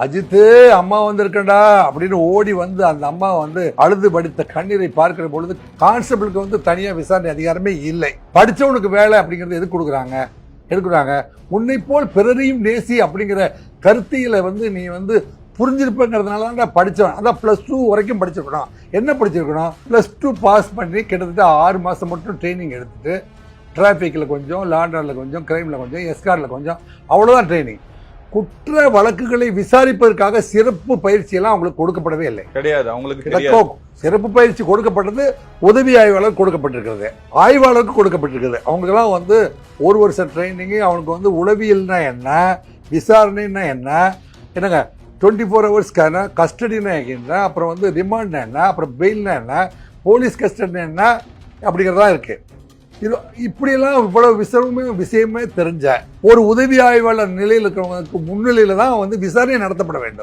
அஜித்து அம்மா வந்திருக்கண்டா அப்படின்னு ஓடி வந்து அந்த அம்மா வந்து அழுது படித்த கண்ணீரை பார்க்கிற பொழுது கான்ஸ்டபிளுக்கு வந்து தனியா விசாரணை அதிகாரமே இல்லை. படிச்சவனுக்கு வேலை அப்படிங்கிறது எது கொடுக்குறாங்க உன்னை போல் பிறரையும் நேசி அப்படிங்கிற கருத்தியில வந்து நீ வந்து புரிஞ்சிருப்பேங்கிறதுனால தான் படித்தவன். அதான் +2 வரைக்கும் படிச்சிருக்கணும். என்ன படிச்சிருக்கணும்? +2 பாஸ் பண்ணி கிட்டத்தட்ட 6 மாதம் மட்டும் ட்ரைனிங் எடுத்துட்டு டிராஃபிக்கில் கொஞ்சம், லாண்டரில் கொஞ்சம், கிரைமில் கொஞ்சம், எஸ்கார்டில் கொஞ்சம், அவ்வளோதான் ட்ரைனிங். குற்ற வழக்குகளை விசாரிப்பதற்காக சிறப்பு பயிற்சியெல்லாம் அவங்களுக்கு கொடுக்கப்படவே இல்லை. கிடையாது. அவங்களுக்கு சிறப்பு பயிற்சி கொடுக்கப்பட்டது உதவி ஆய்வாளர் கொடுக்கப்பட்டிருக்கிறது, ஆய்வாளருக்கு கொடுக்கப்பட்டிருக்கிறது. அவங்களுக்கெல்லாம் வந்து 1 வருஷம் ட்ரைனிங்கு. அவனுக்கு வந்து உளவியல்னா என்ன, விசாரணைன்னா என்னங்க 24 ஹவர்ஸ்க்கான கஸ்டடினா என்ன, அப்புறம் வந்து ரிமாண்ட்னா என்ன, அப்புறம் பெயில்னா என்ன, போலீஸ் கஸ்டடினா என்ன அப்படிங்கிறதா இருக்கு. இது இப்படியெல்லாம் இவ்வளவு விஷயமே தெரிஞ்ச ஒரு உதவி ஆய்வாளர் நிலையில் இருக்கிறவங்களுக்கு முன்னிலையில தான் வந்து விசாரணை நடத்தப்பட வேண்டும்.